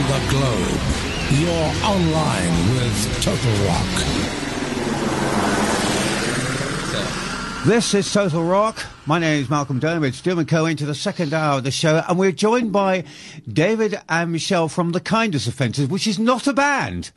the globe. You're online with Total Rock. This is Total Rock. My name is Malcolm Dermot. Doom & Co. into the second hour of the show, and we're joined by David and Michelle from The Kindness Offensive, which is not a band.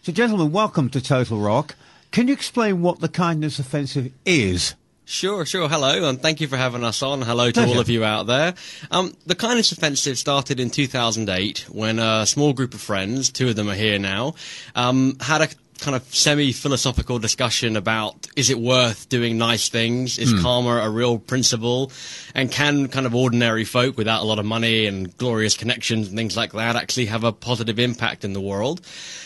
So, gentlemen, welcome to Total Rock. Can you explain what The Kindness Offensive is? Sure. Hello, and thank you for having us on. Hello to all of you out there. The Kindness Offensive started in 2008 when a small group of friends, two of them are here now, had a kind of semi-philosophical discussion about, is it worth doing nice things? Is karma a real principle? And can kind of ordinary folk without a lot of money and glorious connections and things like that actually have a positive impact in the world?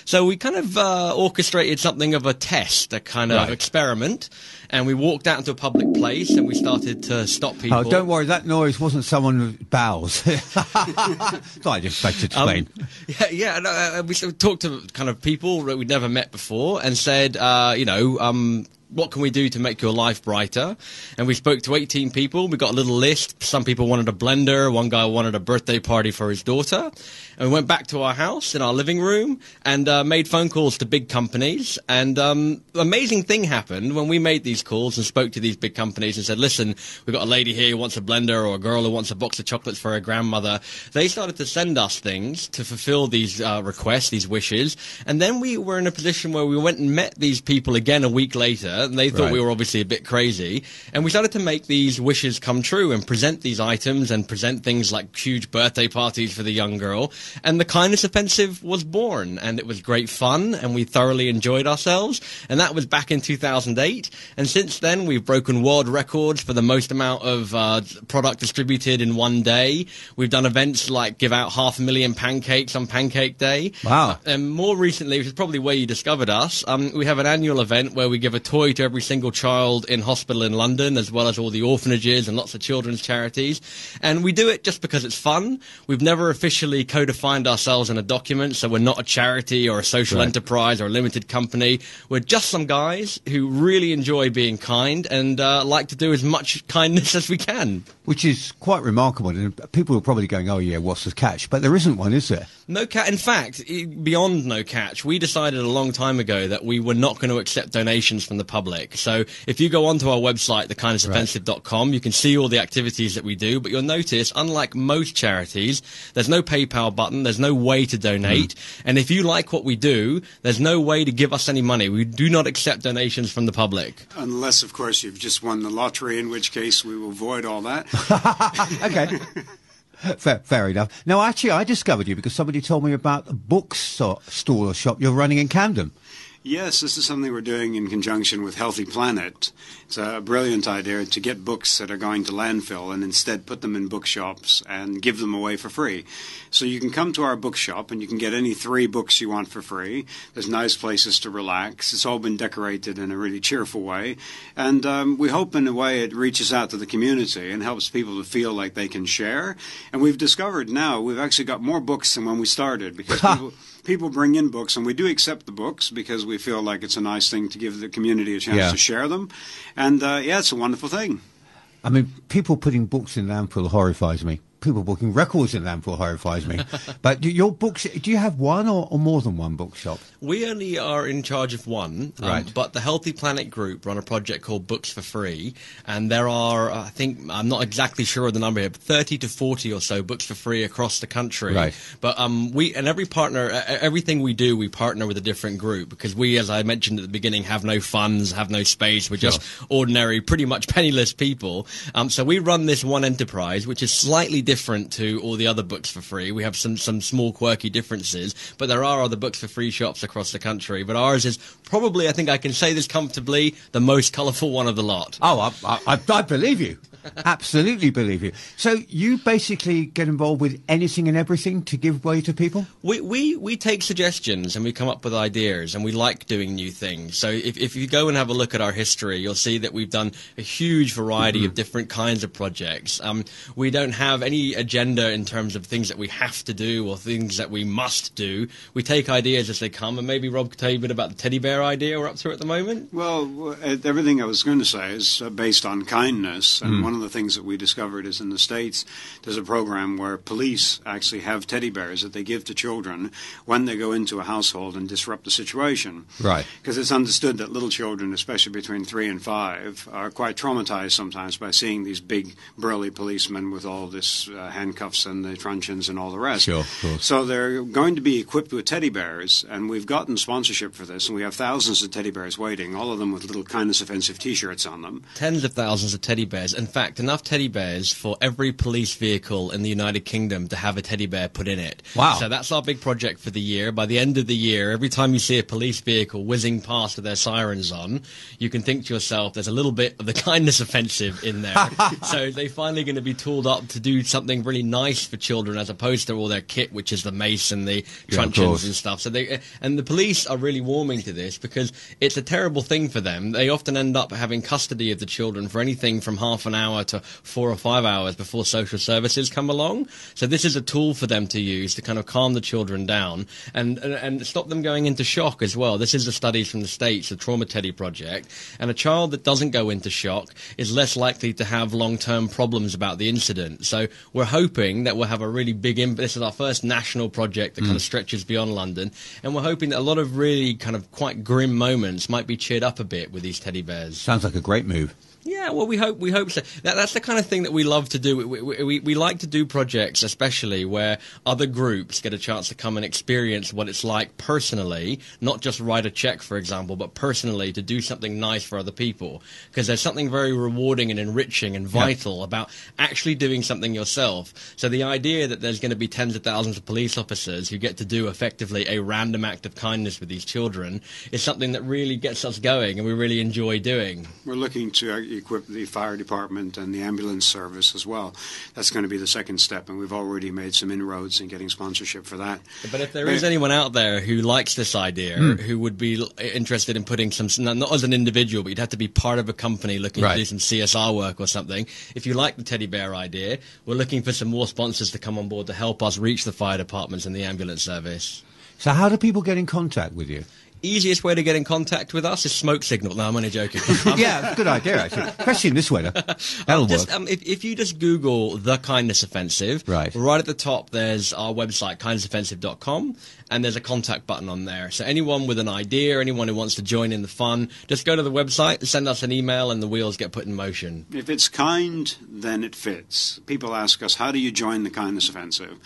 So we kind of orchestrated something of a test, a kind of experiment, and we walked out into a public place and we started to stop people. Oh, don't worry, that noise wasn't someone with bowels. So I just like to explain. We sort of talked to kind of people that we'd never met before and said, what can we do to make your life brighter? And we spoke to 18 people. We got a little list. Some people wanted a blender. One guy wanted a birthday party for his daughter. And we went back to our house in our living room and made phone calls to big companies. And amazing thing happened when we made these calls and spoke to these big companies and said, listen, we've got a lady here who wants a blender or a girl who wants a box of chocolates for her grandmother. They started to send us things to fulfill these requests, these wishes. And then we were in a position where we went and met these people again a week later. And they thought we were obviously a bit crazy. And we started to make these wishes come true and present these items and present things like huge birthday parties for the young girl. And the Kindness Offensive was born. And it was great fun. And we thoroughly enjoyed ourselves. And that was back in 2008. And since then, we've broken world records for the most amount of product distributed in one day. We've done events like give out 500,000 pancakes on Pancake Day. Wow. And more recently, which is probably where you discovered us, we have an annual event where we give a toy to every single child in hospital in London, as well as all the orphanages and lots of children's charities. And we do it just because it's fun. We've never officially co-defined ourselves in a document, so we're not a charity or a social enterprise or a limited company. We're just some guys who really enjoy being kind and like to do as much kindness as we can. Which is quite remarkable. And people are probably going, oh, yeah, what's the catch? But there isn't one, is there? No catch. In fact, beyond no catch, we decided a long time ago that we were not going to accept donations from the public. So if you go onto our website, thekindnessoffensive.com, you can see all the activities that we do. But you'll notice, unlike most charities, there's no PayPal button. There's no way to donate. And if you like what we do, there's no way to give us any money. We do not accept donations from the public. Unless, of course, you've just won the lottery, in which case we will void all that. Okay. Fair enough. Now, actually, I discovered you because somebody told me about a stall or shop you're running in Camden. Yes, this is something we're doing in conjunction with Healthy Planet. It's a brilliant idea to get books that are going to landfill and instead put them in bookshops and give them away for free. So you can come to our bookshop and you can get any 3 books you want for free. There's nice places to relax. It's all been decorated in a really cheerful way. And we hope in a way it reaches out to the community and helps people to feel like they can share. And we've discovered now we've actually got more books than when we started because people bring in books, and we do accept the books because we feel like it's a nice thing to give the community a chance to share them. And, it's a wonderful thing. I mean, people putting books in landfill horrifies me. People booking records in landfill horrifies me. But your books, do you have one or more than one bookshop? We only are in charge of one, but the Healthy Planet Group run a project called Books for Free, and there are, I think, I'm not exactly sure of the number here, but 30 to 40 or so books for free across the country. Right. But every partner, everything we do, we partner with a different group, because we, as I mentioned at the beginning, have no funds, have no space. We're just ordinary, pretty much penniless people. So we run this one enterprise, which is slightly different to all the other books for free. We have some small quirky differences, but there are other books for free shops across the country. But ours is probably, I think I can say this comfortably, the most colourful one of the lot. Oh, I believe you. Absolutely believe you. So you basically get involved with anything and everything to give away to people? We take suggestions and we come up with ideas, and we like doing new things. So if you go and have a look at our history, you'll see that we've done a huge variety of different kinds of projects. We don't have any any agenda in terms of things that we have to do or things that we must do. We take ideas as they come, and maybe Rob could tell you a bit about the teddy bear idea we're up to at the moment. Well, everything I was going to say is based on kindness, and one of the things that we discovered is in the States there's a program where police actually have teddy bears that they give to children when they go into a household and disrupt the situation. Right. Because it's understood that little children, especially between 3 and 5, are quite traumatized sometimes by seeing these big, burly policemen with all this handcuffs and the truncheons and all the rest. Sure, of course. So they're going to be equipped with teddy bears, and we've gotten sponsorship for this, and we have thousands of teddy bears waiting, all of them with little Kindness Offensive T-shirts on them. Tens of thousands of teddy bears. In fact, enough teddy bears for every police vehicle in the United Kingdom to have a teddy bear put in it. Wow. So that's our big project for the year. By the end of the year, every time you see a police vehicle whizzing past with their sirens on, you can think to yourself, there's a little bit of the Kindness Offensive in there. So they're finally going to be tooled up to do something really nice for children as opposed to all their kit, which is the mace and the truncheons and stuff. So and the police are really warming to this because it's a terrible thing for them. They often end up having custody of the children for anything from half an hour to 4 or 5 hours before social services come along. So this is a tool for them to use to kind of calm the children down and stop them going into shock as well. This is the studies from the States, the Trauma Teddy Project. And a child that doesn't go into shock is less likely to have long-term problems about the incident. So we're hoping that we'll have a really big impact. This is our first national project that kind of stretches beyond London. And we're hoping that a lot of really kind of quite grim moments might be cheered up a bit with these teddy bears. Sounds like a great move. Yeah, well, we hope so. That's the kind of thing that we love to do. We like to do projects, especially where other groups get a chance to come and experience what it's like personally, not just write a check, for example, but personally to do something nice for other people. Because there's something very rewarding and enriching and vital about actually doing something yourself. So the idea that there's going to be tens of thousands of police officers who get to do effectively a random act of kindness with these children is something that really gets us going and we really enjoy doing. We're looking to equip the fire department and the ambulance service as well. That's going to be the second step, and we've already made some inroads in getting sponsorship for that. But if there is anyone out there who likes this idea, who would be interested in putting some, not as an individual, but you'd have to be part of a company looking to do some CSR work or something. If you like the teddy bear idea, we're looking for some more sponsors to come on board to help us reach the fire departments and the ambulance service. So how do people get in contact with you? Easiest way to get in contact with us is smoke signal. No, I'm only joking. Yeah, it's a good idea, actually. Especially in this weather. That'll work. If you just Google The Kindness Offensive, right at the top there's our website, kindnessoffensive.com, and there's a contact button on there. So anyone with an idea, anyone who wants to join in the fun, just go to the website, send us an email, and the wheels get put in motion. If it's kind, then it fits. People ask us, how do you join the Kindness Offensive?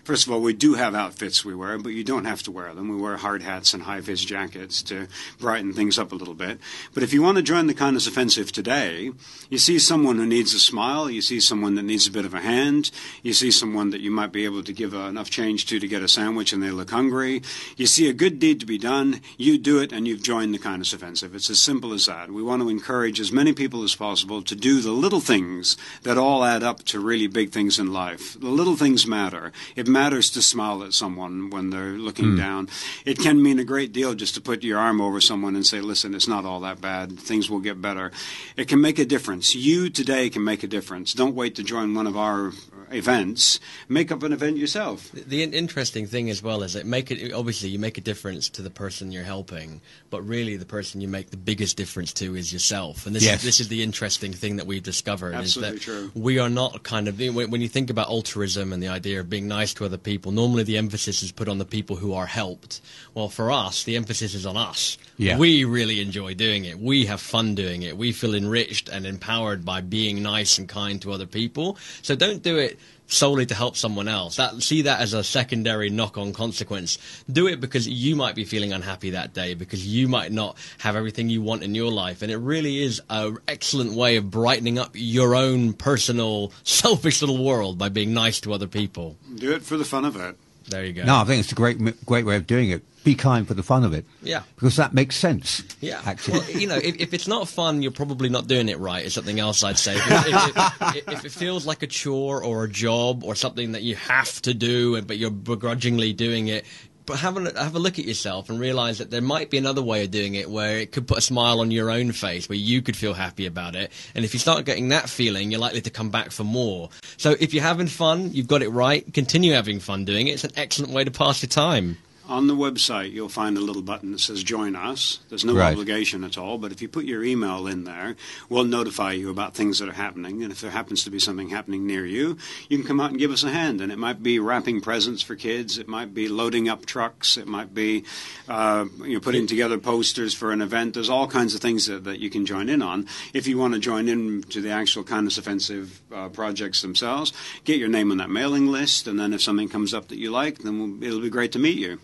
First of all, we do have outfits we wear, but you don't have to wear them. We wear hard hats and high-vis jackets to brighten things up a little bit. But if you want to join the Kindness Offensive today, you see someone who needs a smile, you see someone that needs a bit of a hand, you see someone that you might be able to give enough change to get a sandwich and they look hungry, you see a good deed to be done, you do it and you've joined the Kindness Offensive. It's as simple as that. We want to encourage as many people as possible to do the little things that all add up to really big things in life. The little things matter. It matters to smile at someone when they're looking down. It can mean a great deal just to put your arm over someone and say, listen, it's not all that bad. Things will get better. It can make a difference. You today can make a difference. Don't wait to join one of our events. Make up an event yourself. The interesting thing as well is that obviously you make a difference to the person you're helping, but really the person you make the biggest difference to is yourself. And this is the interesting thing that we've discovered. Absolutely is that true. We are not kind of, when you think about altruism and the idea of being nice to other people, normally the emphasis is put on the people who are helped. Well, for us, the emphasis is on us. Yeah. We really enjoy doing it. We have fun doing it. We feel enriched and empowered by being nice and kind to other people. So don't do it solely to help someone else. See that as a secondary knock-on consequence. Do it because you might be feeling unhappy that day, because you might not have everything you want in your life, and it really is an excellent way of brightening up your own personal, selfish little world by being nice to other people. Do it for the fun of it. There you go. No, I think it's a great way of doing it. Be kind for the fun of it. Yeah. Because that makes sense. Yeah. Actually. Well, if it's not fun, you're probably not doing it right, is something else I'd say. If it feels like a chore or a job or something that you have to do, but you're begrudgingly doing it, but have a look at yourself and realise that there might be another way of doing it where it could put a smile on your own face, where you could feel happy about it. And if you start getting that feeling, you're likely to come back for more. So if you're having fun, you've got it right, continue having fun doing it. It's an excellent way to pass your time. On the website, you'll find a little button that says Join Us. There's no obligation at all, but if you put your email in there, we'll notify you about things that are happening. And if there happens to be something happening near you, you can come out and give us a hand. And it might be wrapping presents for kids. It might be loading up trucks. It might be putting together posters for an event. There's all kinds of things that you can join in on. If you want to join in to the actual Kindness Offensive projects themselves, get your name on that mailing list. And then if something comes up that you like, then it'll be great to meet you.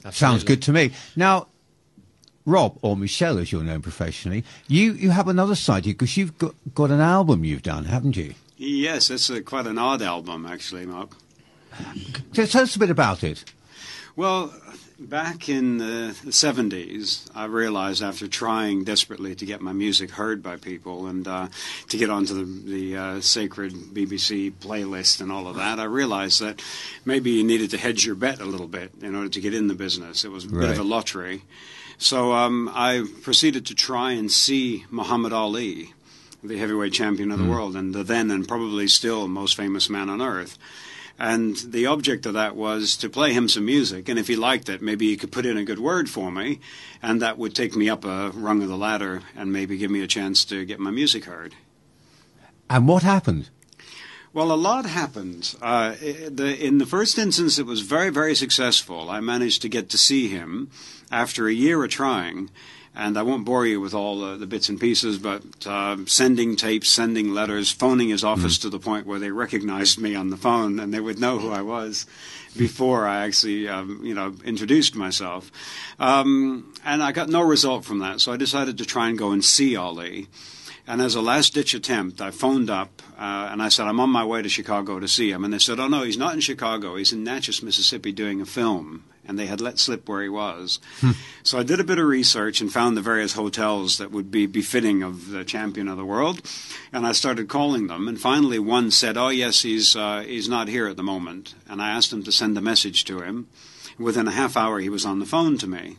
Absolutely. Sounds good to me. Now, Rob, or Michelle as you're known professionally, you have another side to you because you've got an album you've done, haven't you? Yes, it's quite an odd album, actually, Mark. Tell us a bit about it. Well, back in the 70s, I realized after trying desperately to get my music heard by people and to get onto the sacred BBC playlist and all of that, I realized that maybe you needed to hedge your bet a little bit in order to get in the business. It was a bit of a lottery. So I proceeded to try and see Muhammad Ali, the heavyweight champion of the world, and the then and probably still most famous man on earth. And the object of that was to play him some music, and if he liked it, maybe he could put in a good word for me, and that would take me up a rung of the ladder and maybe give me a chance to get my music heard. And what happened? Well, a lot happened. In the first instance, it was very, very successful. I managed to get to see him after a year of trying. And I won't bore you with all the bits and pieces, but sending tapes, sending letters, phoning his office to the point where they recognized me on the phone and they would know who I was before I actually, introduced myself. And I got no result from that, so I decided to try and go and see Ali. And as a last-ditch attempt, I phoned up and I said, I'm on my way to Chicago to see him. And they said, oh, no, he's not in Chicago. He's in Natchez, Mississippi doing a film. And they had let slip where he was. So I did a bit of research and found the various hotels that would be befitting of the champion of the world. And I started calling them. And finally one said, oh, yes, he's not here at the moment. And I asked him to send a message to him. Within a half hour, he was on the phone to me.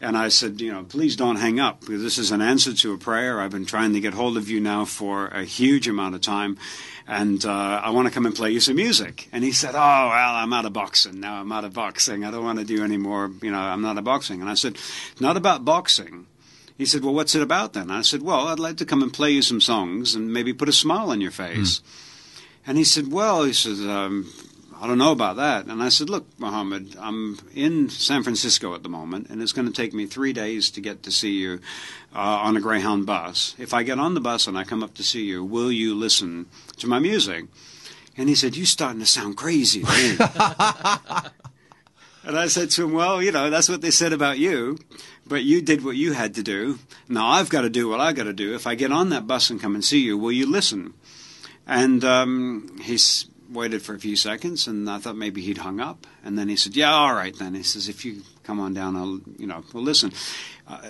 And I said, please don't hang up, because this is an answer to a prayer. I've been trying to get hold of you now for a huge amount of time, and I want to come and play you some music. And he said, oh, well, I'm out of boxing. Now I'm out of boxing. I don't want to do any more, I'm not of boxing. And I said, not about boxing. He said, well, what's it about then? I said, well, I'd like to come and play you some songs and maybe put a smile on your face. And he said, I don't know about that. And I said, look, Muhammad, I'm in San Francisco at the moment, and it's going to take me 3 days to get to see you on a Greyhound bus. If I get on the bus and I come up to see you, will you listen to my music? And he said, you're starting to sound crazy to me. And I said to him, well, that's what they said about you, but you did what you had to do. Now I've got to do what I've got to do. If I get on that bus and come and see you, will you listen? And he's waited for a few seconds, and I thought maybe he'd hung up. And then he said, yeah, all right then. He says, if you come on down, we'll listen.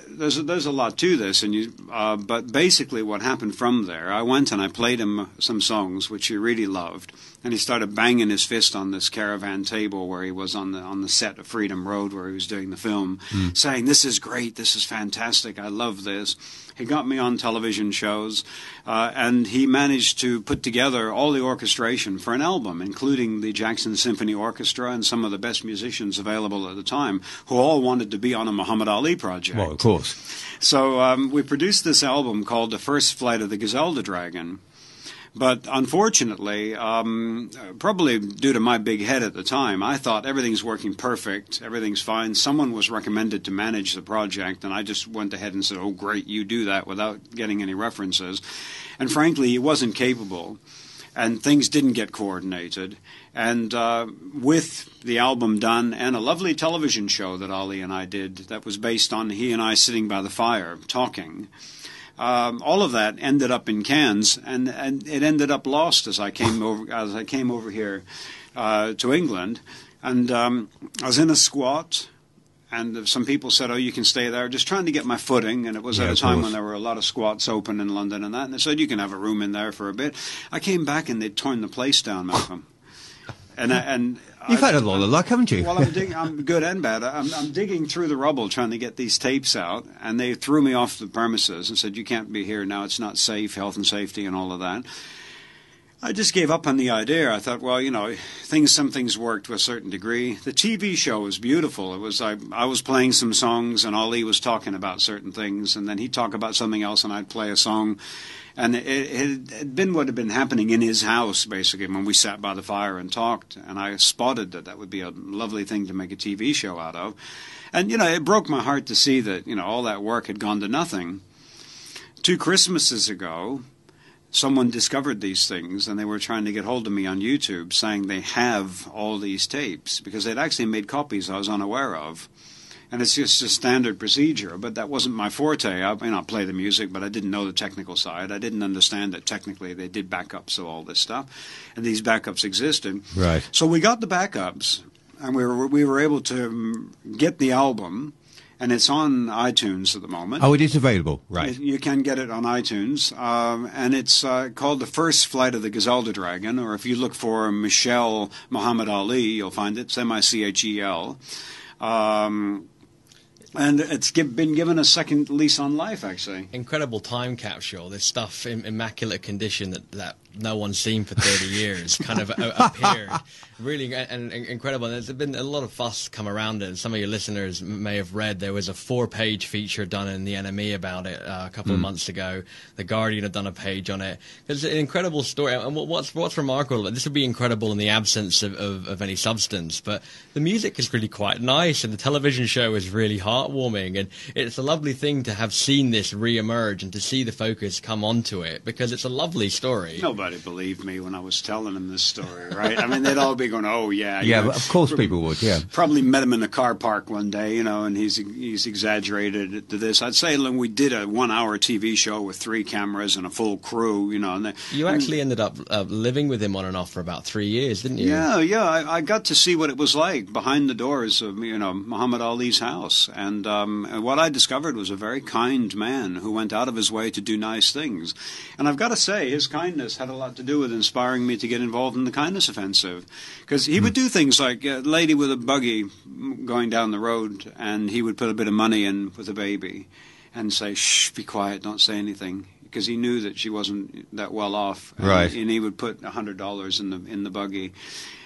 There's a lot to this, but basically what happened from there, I went and I played him some songs which he really loved, and he started banging his fist on this caravan table where he was on the set of Freedom Road where he was doing the film, saying, this is great, this is fantastic, I love this. He got me on television shows, and he managed to put together all the orchestration for an album, including the Jackson Symphony Orchestra and some of the best musicians available at the time, who all wanted to be on a Muhammad Ali project. Well, of course. So we produced this album called The First Flight of the Gazelda Dragon. But unfortunately, probably due to my big head at the time, I thought everything's working perfect, everything's fine. Someone was recommended to manage the project, and I just went ahead and said, oh, great, you do that, without getting any references. And frankly, he wasn't capable, and things didn't get coordinated. And with the album done and a lovely television show that Ali and I did that was based on he and I sitting by the fire talking, all of that ended up in cans, and it ended up lost as I came over here to England. And I was in a squat, and some people said, oh, you can stay there, just trying to get my footing. And it was at a time when there were a lot of squats open in London and that. And they said, you can have a room in there for a bit. I came back, and they'd torn the place down, Malcolm. And You've had a lot of luck, haven't you? Well, I'm good and bad. I'm digging through the rubble trying to get these tapes out, and they threw me off the premises and said, you can't be here now, it's not safe, health and safety and all of that. I just gave up on the idea. I thought, well, some things worked to a certain degree. The TV show was beautiful. It was I was playing some songs, and Ali was talking about certain things, and then he'd talk about something else, and I'd play a song. And it had been what had been happening in his house, basically, when we sat by the fire and talked. And I spotted that would be a lovely thing to make a TV show out of. And, it broke my heart to see that, all that work had gone to nothing. 2 Christmases ago, someone discovered these things, and they were trying to get hold of me on YouTube, saying they have all these tapes, because they'd actually made copies I was unaware of. And it's just a standard procedure, but that wasn't my forte. I play the music, but I didn't know the technical side. I didn't understand that technically they did backups of all this stuff, and these backups existed. Right. So we got the backups, and we were able to get the album, and it's on iTunes at the moment. Oh, it is available, right. You can get it on iTunes, and it's called The First Flight of the Gazelda Dragon, or if you look for Michel Muhammad Ali, you'll find it, it's Michel. And it's been given a second lease on life, actually. Incredible time capsule. This stuff in immaculate condition that no one's seen for 30 years kind of appeared. Really and incredible. And there's been a lot of fuss come around it. Some of your listeners may have read there was a 4-page feature done in the NME about it a couple of months ago. The Guardian had done a page on it. It's an incredible story. And what's remarkable, this would be incredible in the absence of any substance, but the music is really quite nice, and the television show is really heartwarming, and it's a lovely thing to have seen this re-emerge and to see the focus come onto it, because it's a lovely story. Nobody believed me when I was telling them this story, right? I mean, they'd all be going, oh, yeah. Yeah, but of course people would, yeah. Probably met him in a car park one day, and he's exaggerated it to this. I'd say we did a 1-hour TV show with 3 cameras and a full crew, and you actually ended up living with him on and off for about 3 years, didn't you? Yeah. I got to see what it was like behind the doors of, Muhammad Ali's house. And what I discovered was a very kind man who went out of his way to do nice things. And I've got to say, his kindness had a lot to do with inspiring me to get involved in the Kindness Offensive. Because he would do things like a lady with a buggy going down the road, and he would put a bit of money in with a baby and say, shh, be quiet, don't say anything. Because he knew that she wasn't that well off. Right. And he would put $100 in the buggy.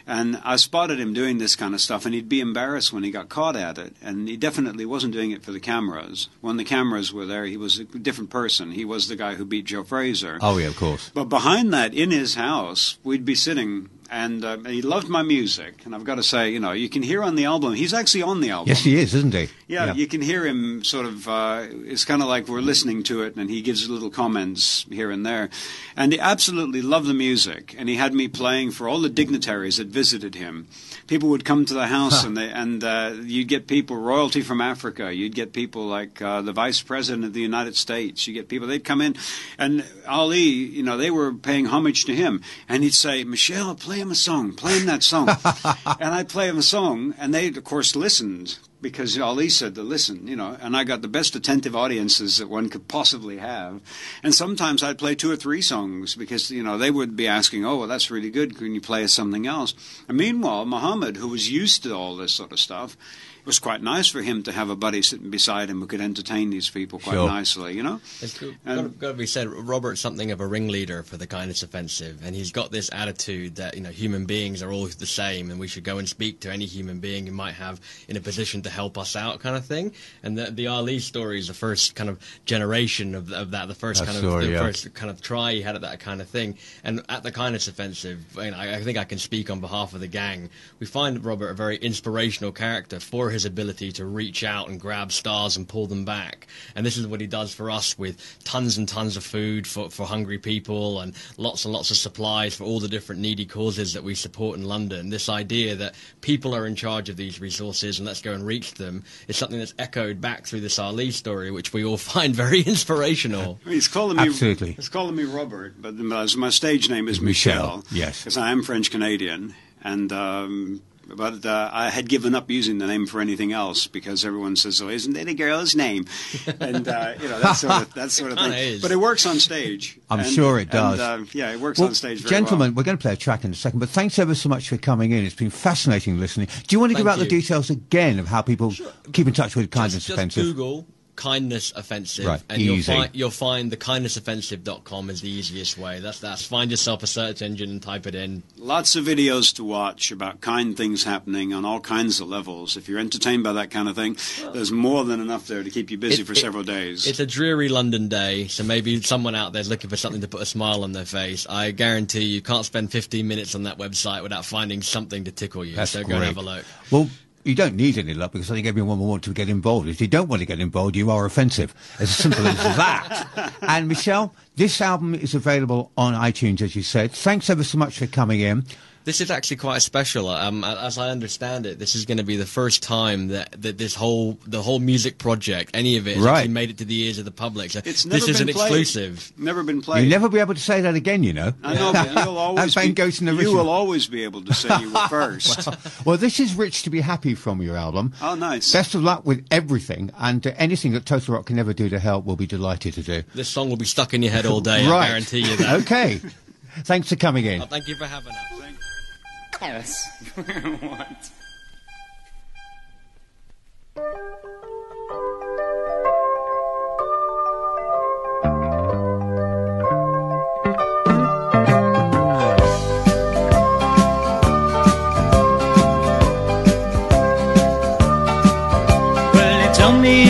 And I spotted him doing this kind of stuff, and he'd be embarrassed when he got caught at it. And he definitely wasn't doing it for the cameras. When the cameras were there, he was a different person. He was the guy who beat Joe Frazier. Oh, yeah, of course. But behind that, in his house, we'd be sitting, and he loved my music. And I've got to say, you can hear on the album, he's actually on the album. Yes, he is, isn't he? Yeah, you can hear him sort of, it's kind of like we're listening to it, and he gives little comments here and there. And he absolutely loved the music, and he had me playing for all the dignitaries that visited him. People would come to the house, and you'd get people, royalty from Africa. You'd get people like the Vice President of the United States. You get people, they'd come in, and Ali, they were paying homage to him. And he'd say, Michel, play him a song, play him that song. And I'd play him a song, and they, of course, listened. Because Ali said to listen, and I got the best attentive audiences that one could possibly have. And sometimes I'd play 2 or 3 songs because, they would be asking, oh, well, that's really good. Can you play us something else? And meanwhile, Muhammad, who was used to all this sort of stuff, it was quite nice for him to have a buddy sitting beside him who could entertain these people quite nicely, It's got to be said, Robert's something of a ringleader for the Kindness Offensive, and he's got this attitude that, human beings are all the same, and we should go and speak to any human being who might have in a position to help us out, kind of thing. And the Ali story is the first kind of generation of that, the first first kind of try he had at that kind of thing. And at the Kindness Offensive, I think I can speak on behalf of the gang. We find Robert a very inspirational character for his ability to reach out and grab stars and pull them back. And this is what he does for us with tons and tons of food for hungry people and lots of supplies for all the different needy causes that we support in London. This idea that people are in charge of these resources and let's go and reach them is something that's echoed back through this Ali story, which we all find very inspirational. He's calling me, absolutely. He's calling me Robert, but my stage name is Michel. Yes. Because I am French-Canadian. And But I had given up using the name for anything else because everyone says, "Oh, isn't that a girl's name?" And that sort of thing. Is. But it works on stage. I'm sure it does. It works on stage very gentlemen, well. we're going to play a track in a second, but thanks ever so much for coming in. It's been fascinating listening. Do you want to give out the details again of how people keep in touch with Kindness Offensive? Just Google Kindness Offensive, right, and easy. you'll find the kindnessoffensive.com is the easiest way. That's find yourself a search engine and type it in. Lots of videos to watch about kind things happening on all kinds of levels. If you're entertained by that kind of thing, there's more than enough there to keep you busy for several days. It's a dreary London day, so maybe someone out there's looking for something to put a smile on their face. I guarantee you can't spend 15 minutes on that website without finding something to tickle you. That's so great. go and have a look. Well, you don't need any luck because I think everyone will want to get involved. If you don't want to get involved, you are offensive. As simple as that. And Michelle, this album is available on iTunes, as you said. Thanks ever so much for coming in. This is actually quite special. As I understand it, this is going to be the first time that the whole music project, any of it, has actually made it to the ears of the public. So it's never this is been an played. Exclusive. Never been played. You'll never be able to say that again, you know. I know, but you will always be able to say you were first. Well, this is Rich to Be Happy from your album. Oh, nice. Best of luck with everything, and anything that Total Rock can ever do to help, we'll be delighted to do. This song will be stuck in your head all day, I guarantee you that. Okay. Thanks for coming in. Thank you for having us. Yes. What? Well, you tell me